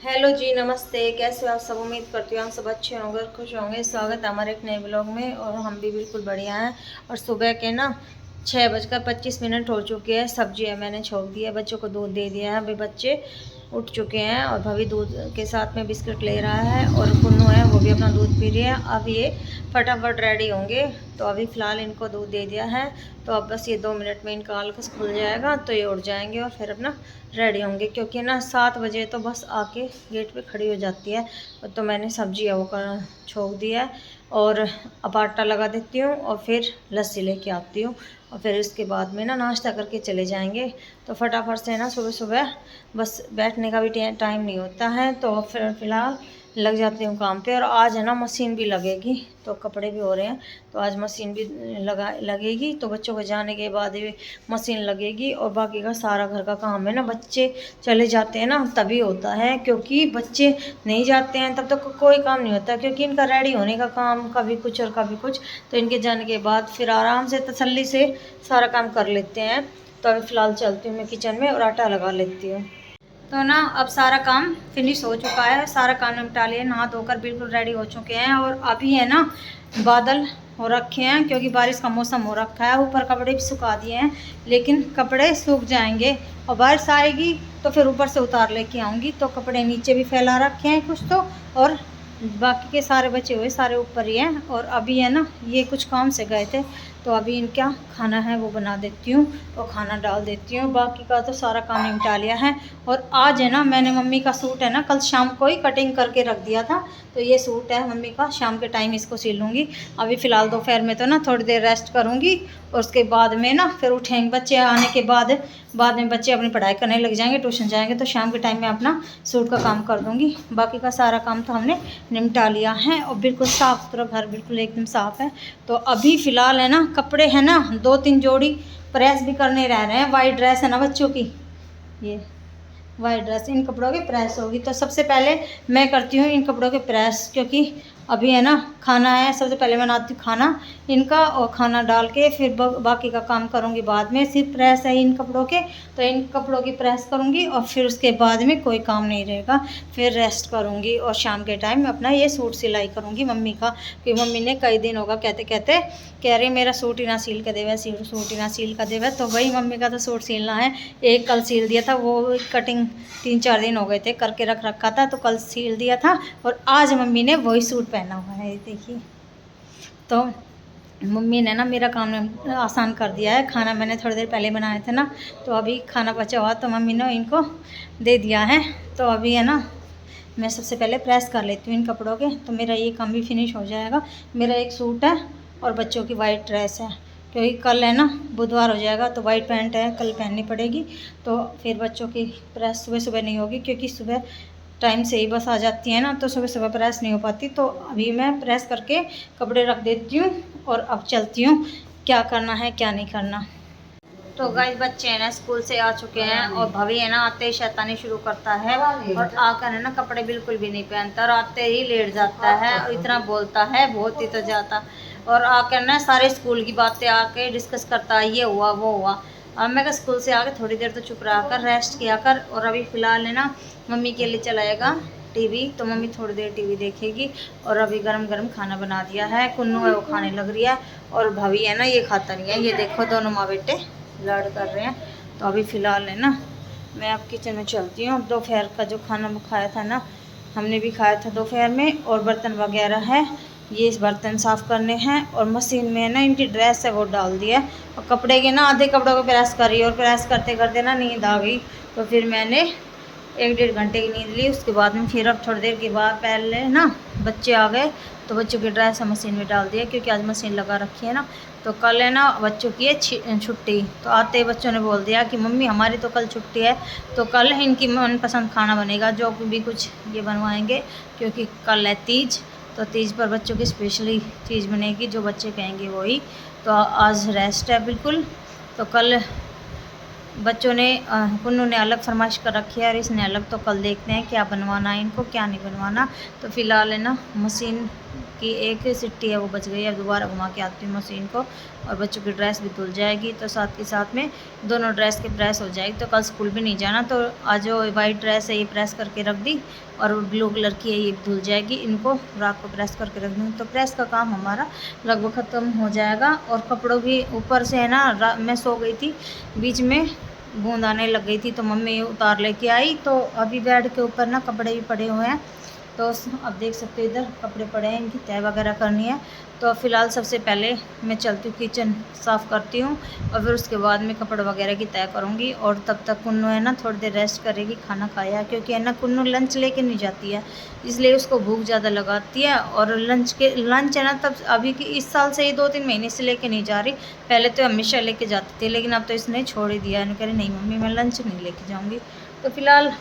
Hello जी, नमस्ते। कैसे हो आप सब? उम्मीद करती हूँ आप सब अच्छे होंगे और खुश होंगे। स्वागत है हमारे एक नए ब्लॉग में। और हम भी बिल्कुल बढ़िया हैं। और सुबह के ना 6:25 हो चुके हैं। सब्जी है मैंने छोड़ दी है, बच्चों को दूध दे दिया है। अभी बच्चे उठ चुके हैं और भाभी दूध के साथ में बिस्किट ले रहा है और कुन्नू है वो भी अपना दूध पी रही है। अब ये फटाफट रेडी होंगे, तो अभी फ़िलहाल इनको दूध दे दिया है। तो अब बस ये 2 मिनट में इनका आलकस खुल जाएगा तो ये उठ जाएंगे और फिर अपना रेडी होंगे, क्योंकि ना 7 बजे तो बस आके गेट पे खड़ी हो जाती है। तो मैंने सब्जी है वो कर छोड़ दी है और अब आटा लगा देती हूँ और फिर लस्सी लेके आती हूँ और फिर इसके बाद में ना नाश्ता करके चले जाएंगे। तो फटाफट से ना सुबह सुबह बस बैठने का भी टाइम नहीं होता है, तो फिर फ़िलहाल लग जाती हूँ काम पे। और आज है ना मशीन भी लगेगी, तो कपड़े भी हो रहे हैं तो आज मशीन भी लगेगी। तो बच्चों को जाने के बाद भी मशीन लगेगी और बाकी का सारा घर का काम है ना बच्चे चले जाते हैं ना तभी होता है, क्योंकि बच्चे नहीं जाते हैं तब तक कोई काम नहीं होता, क्योंकि इनका रेडी होने का काम कभी कुछ और कभी कुछ। तो इनके जाने के बाद फिर आराम से तसल्ली से सारा काम कर लेते हैं। तो अभी फ़िलहाल चलती हूँ मैं किचन में और आटा लगा लेती हूँ। तो ना अब सारा काम फिनिश हो चुका है, सारा काम निपटा लिया, नहा धोकर बिल्कुल रेडी हो चुके हैं। और अभी है ना बादल हो रखे हैं, क्योंकि बारिश का मौसम हो रखा है। ऊपर कपड़े भी सुखा दिए हैं, लेकिन कपड़े सूख जाएंगे और बारिश आएगी तो फिर ऊपर से उतार लेके आऊँगी। तो कपड़े नीचे भी फैला रखे हैं कुछ तो, और बाकी के सारे बचे हुए सारे ऊपर ही हैं। और अभी है ना ये कुछ काम से गए थे, तो अभी इनका खाना है वो बना देती हूँ और खाना डाल देती हूँ। बाकी का तो सारा काम निपटा लिया है। और आज है ना मैंने मम्मी का सूट है ना कल शाम को ही कटिंग करके रख दिया था, तो ये सूट है मम्मी का, शाम के टाइम इसको सिल लूँगी। अभी फ़िलहाल दोपहर में तो ना थोड़ी देर रेस्ट करूँगी और उसके बाद में ना फिर उठेंगे बच्चे आने के बाद में बच्चे अपनी पढ़ाई करने लग जाएंगे, ट्यूशन जाएंगे, तो शाम के टाइम में अपना सूट का काम कर दूँगी। बाकी का सारा काम तो हमने निपटा लिया है और बिल्कुल साफ़ सुथरा घर बिल्कुल एकदम साफ़ है। तो अभी फ़िलहाल है ना कपड़े हैं ना 2-3 जोड़ी प्रेस भी करने रह रहे हैं। वाइट ड्रेस है ना बच्चों की, ये वाइट ड्रेस, इन कपड़ों की प्रेस होगी। तो सबसे पहले मैं करती हूँ इन कपड़ों के प्रेस, क्योंकि अभी है ना खाना है, सबसे पहले बनाती हूँ खाना इनका और खाना डाल के फिर बाकी का काम करूँगी बाद में। सिर्फ प्रेस है इन कपड़ों के, तो इन कपड़ों की प्रेस करूँगी और फिर उसके बाद में कोई काम नहीं रहेगा, फिर रेस्ट करूँगी और शाम के टाइम अपना ये सूट सिलाई करूँगी मम्मी का। क्योंकि मम्मी ने कई दिन होगा कहते कहते कह रही मेरा सूट ही ना सील कर देवे, सूट ही ना सील कर देवे। तो वही मम्मी का तो सूट सिलना है। एक कल सिल दिया था, वो कटिंग 3-4 दिन हो गए थे करके रख रखा था, तो कल सिल दिया था और आज मम्मी ने वही सूट पहना हुआ है, देखिए। तो मम्मी ने ना मेरा काम आसान कर दिया है। खाना मैंने थोड़ी देर पहले बनाया था ना, तो अभी खाना बचा हुआ तो मम्मी ने इनको दे दिया है। तो अभी है ना मैं सबसे पहले प्रेस कर लेती हूँ इन कपड़ों के, तो मेरा ये काम भी फिनिश हो जाएगा। मेरा एक सूट है और बच्चों की वाइट ड्रेस है, क्योंकि कल है ना बुधवार हो जाएगा, तो वाइट पैंट है कल पहननी पड़ेगी। तो फिर बच्चों की प्रेस सुबह सुबह नहीं होगी, क्योंकि सुबह टाइम से ही बस आ जाती है ना, तो सुबह सुबह प्रेस नहीं हो पाती। तो अभी मैं प्रेस करके कपड़े रख देती हूँ और अब चलती हूँ क्या करना है क्या नहीं करना। तो गाइस बच्चे हैं ना स्कूल से आ चुके हैं और भाभी है ना आते ही शैतानी शुरू करता है और आकर है ना कपड़े बिल्कुल भी नहीं पहनता और आते ही लेट जाता है और इतना बोलता है बहुत ही तो जाता। और आकर ना सारे स्कूल की बातें आके डिस्कस करता है, ये हुआ वो हुआ। अब मैं स्कूल से आकर थोड़ी देर तो चुप रहा कर, रेस्ट किया कर। और अभी फ़िलहाल है ना मम्मी के लिए चलाएगा टीवी, तो मम्मी थोड़ी देर टीवी देखेगी। और अभी गरम गरम खाना बना दिया है, कुन्नू है वो खाने लग रही है और भाभी है ना ये खाता नहीं है। ये देखो दोनों माँ बेटे लड़ कर रहे हैं। तो अभी फ़िलहाल है ना मैं अब किचन में चलती हूँ। दोपहर का जो खाना खाया था ना हमने भी खाया था दोपहर में, और बर्तन वगैरह है ये बर्तन साफ़ करने हैं। और मशीन में है ना इनकी ड्रेस है वो डाल दिया है और कपड़े के ना आधे कपड़ों को प्रेस करी और प्रेस करते करते ना नींद आ गई, तो फिर मैंने 1-1.5 घंटे की नींद ली। उसके बाद में फिर अब थोड़ी देर के बाद पहले ना बच्चे आ गए, तो बच्चों की ड्रेस मशीन में डाल दिया, क्योंकि आज मशीन लगा रखी है ना। तो कल है ना बच्चों की है छुट्टी, तो आते ही बच्चों ने बोल दिया कि मम्मी हमारी तो कल छुट्टी है, तो कल इनकी मनपसंद खाना बनेगा जो भी कुछ ये बनवाएंगे, क्योंकि कल है तीज। तो तीज पर बच्चों की स्पेशली चीज़ बनेगी, जो बच्चे कहेंगे वही। तो आज रेस्ट है बिल्कुल। तो कल बच्चों ने कुन्नू ने अलग फरमाइश कर रखी है और इसने अलग, तो कल देखते हैं क्या बनवाना है इनको, क्या नहीं बनवाना। तो फिलहाल है ना मशीन की एक सिट्टी है वो बच गई है, दोबारा घुमा के आती हूँ मशीन को, और बच्चों की ड्रेस भी धुल जाएगी, तो साथ के साथ में दोनों ड्रेस की प्रेस हो जाएगी। तो कल स्कूल भी नहीं जाना, तो आज जो वाइट ड्रेस है ये प्रेस करके रख दी, और ब्लू कलर की है ये धुल जाएगी, इनको रात को प्रेस करके रख दूँ। तो प्रेस का काम हमारा लगभग ख़त्म हो जाएगा। और कपड़ों भी ऊपर से है ना, मैं सो गई थी, बीच में बूंद आने लग गई थी, तो मम्मी उतार लेके आई। तो अभी बेड के ऊपर ना कपड़े भी पड़े हुए हैं, तो अब देख सकते हो इधर कपड़े पड़े हैं, इनकी तह वगैरह करनी है। तो फ़िलहाल सबसे पहले मैं चलती हूँ किचन साफ़ करती हूँ, और फिर उसके बाद में कपड़े वगैरह की तय करूँगी। और तब तक कुन्नू है ना थोड़ी देर रेस्ट करेगी, खाना खाया, क्योंकि है ना कुन्नू लंच लेके नहीं जाती है, इसलिए उसको भूख ज़्यादा लगाती है। और लंच है ना, तब अभी की इस साल से ही 2-3 महीने से लेके नहीं जा रही, पहले तो हमेशा लेके जाती थी, लेकिन अब तो इसने छोड़ ही दिया है। कह रही नहीं मम्मी मैं लंच नहीं लेके जाऊँगी। तो फ़िलहाल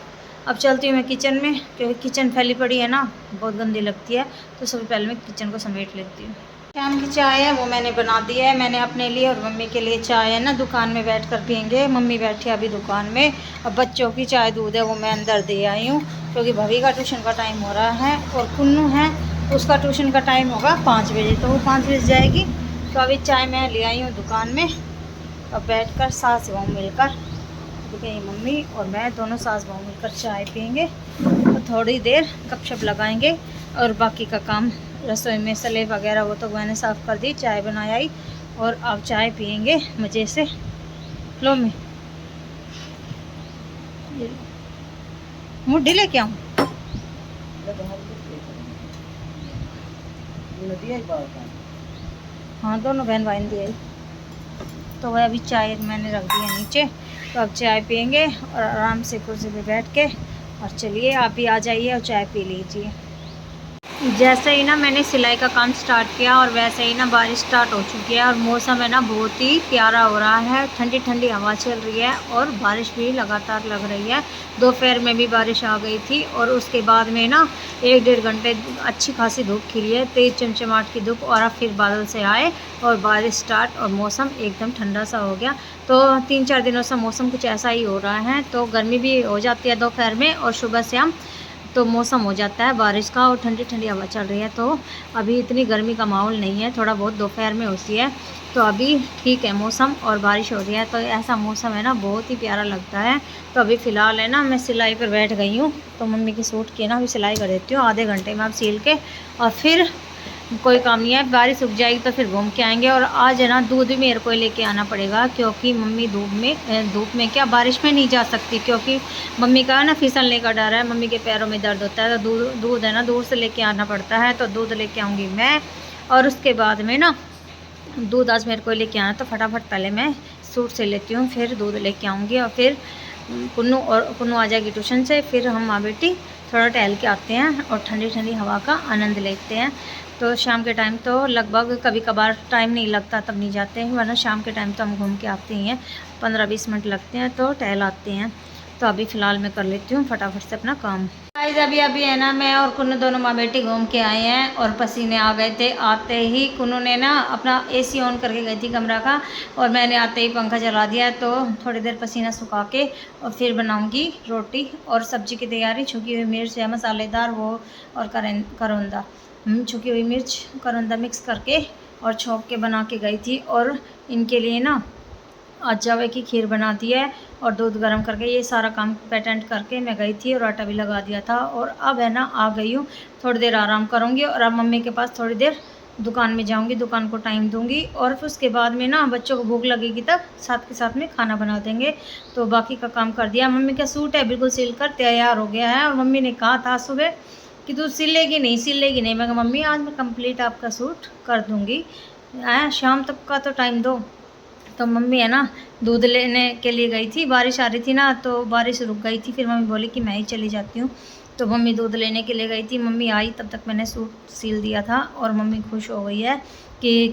अब चलती हूँ मैं किचन में, क्योंकि किचन फैली पड़ी है ना, बहुत गंदी लगती है। तो सबसे पहले मैं किचन को समेट लेती हूँ। शाम की चाय है वो मैंने बना दी है, मैंने अपने लिए और मम्मी के लिए चाय है ना दुकान में बैठ कर पियेंगे। मम्मी बैठी है अभी दुकान में, और बच्चों की चाय दूध है वो मैं अंदर दे आई हूँ, क्योंकि भवी का ट्यूशन का टाइम हो रहा है, और कुन्नू है उसका ट्यूशन का टाइम होगा 5 बजे, तो वो 5 बजे जाएगी। तो अभी चाय मैं ले आई हूँ दुकान में, और बैठ कर सास बहू मिलकर, देखिए मम्मी और मैं दोनों सास बहू मिलकर चाय पियेंगे, और थोड़ी देर गपशप लगाएंगे। और बाकी का काम रसोई में सलेब वगैरह वो तो मैंने साफ़ कर दी, चाय बनाया ही, और अब चाय पियेंगे मज़े से। लो मैं मुड्ढी लेके आऊँ, हाँ दोनों बहन भाई दिए। तो वह अभी चाय मैंने रख दी है नीचे, तो अब चाय पियेंगे और आराम से कुर्सी पे बैठ के। और चलिए आप भी आ जाइए और चाय पी लीजिए। जैसे ही ना मैंने सिलाई का काम स्टार्ट किया, और वैसे ही ना बारिश स्टार्ट हो चुकी है, और मौसम है ना बहुत ही प्यारा हो रहा है, ठंडी ठंडी हवा चल रही है, और बारिश भी लगातार लग रही है। दोपहर में भी बारिश आ गई थी, और उसके बाद में ना 1-1.5 घंटे अच्छी खासी धूप खिली है, तेज़ चमचमाट की धूप, और अब फिर बादल से आए और बारिश स्टार्ट, और मौसम एकदम ठंडा सा हो गया। तो 3-4 दिनों से मौसम कुछ ऐसा ही हो रहा है, तो गर्मी भी हो जाती है दोपहर में, और सुबह शाम तो मौसम हो जाता है बारिश का, और ठंडी ठंडी हवा चल रही है। तो अभी इतनी गर्मी का माहौल नहीं है, थोड़ा बहुत दोपहर में होती है, तो अभी ठीक है मौसम, और बारिश हो रही है, तो ऐसा मौसम है ना बहुत ही प्यारा लगता है। तो अभी फ़िलहाल है ना मैं सिलाई पर बैठ गई हूँ, तो मम्मी की सूट की ना अभी सिलाई कर देती हूँ, आधे घंटे में अब सिल के, और फिर कोई काम नहीं है, बारिश रुक जाएगी तो फिर घूम के आएंगे। और आज है ना दूध भी मेरे को लेके आना पड़ेगा, क्योंकि मम्मी धूप में क्या बारिश में नहीं जा सकती, क्योंकि मम्मी का ना फिसलने का डर है, मम्मी के पैरों में दर्द होता है, तो दूध है ना दूर से लेके आना पड़ता है। तो दूध लेके आऊँगी मैं, और उसके बाद में ना दूध आज मेरे को लेके आना, तो फटाफट पहले मैं सूट से लेती हूँ, फिर दूध लेके आऊँगी, और फिर कुन्नू आ जाएगी ट्यूशन से, फिर हम माँ बेटी थोड़ा टहल के आते हैं और ठंडी ठंडी हवा का आनंद लेते हैं। तो शाम के टाइम तो लगभग कभी कभार टाइम नहीं लगता तब नहीं जाते हैं, वरना शाम के टाइम तो हम घूम के आते ही हैं, 15-20 मिनट लगते हैं तो टहल आते हैं। तो अभी फ़िलहाल मैं कर लेती हूँ फटाफट से अपना काम। गाइस अभी है ना मैं और कुन्नू दोनों माँ बेटी घूम के आए हैं, और पसीने आ गए थे। आते ही कुन्नू ने ना अपना एसी ऑन करके गई थी कमरा का, और मैंने आते ही पंखा चला दिया, तो थोड़ी देर पसीना सुखा के और फिर बनाऊंगी रोटी और सब्जी की तैयारी। छुकी हुई मिर्च है मसालेदार वो, और करौंदा छुकी हुई मिर्च करौंदा मिक्स करके और छोंक के बना के गई थी। और इनके लिए ना आज जावे की खीर बना दी है, और दूध गर्म करके ये सारा काम पेटेंट करके मैं गई थी, और आटा भी लगा दिया था। और अब है ना आ गई हूँ, थोड़ी देर आराम करूँगी, और अब मम्मी के पास थोड़ी देर दुकान में जाऊँगी, दुकान को टाइम दूँगी, और फिर उसके बाद में ना बच्चों को भूख लगेगी तब साथ के साथ में खाना बना देंगे। तो बाकी का काम कर दिया। मम्मी का सूट है बिल्कुल सिल कर तैयार हो गया है, और मम्मी ने कहा था सुबह कि तू सिलेगी नहीं। मैं कहा मम्मी आज मैं कंप्लीट आपका सूट कर दूँगी, शाम तक का तो टाइम दो। तो मम्मी है ना दूध लेने के लिए गई थी, बारिश आ रही थी ना, तो बारिश रुक गई थी, फिर मम्मी बोली कि मैं ही चली जाती हूँ। तो मम्मी दूध लेने के लिए गई थी, मम्मी आई तब तक मैंने सूट सिल दिया था, और मम्मी खुश हो गई है कि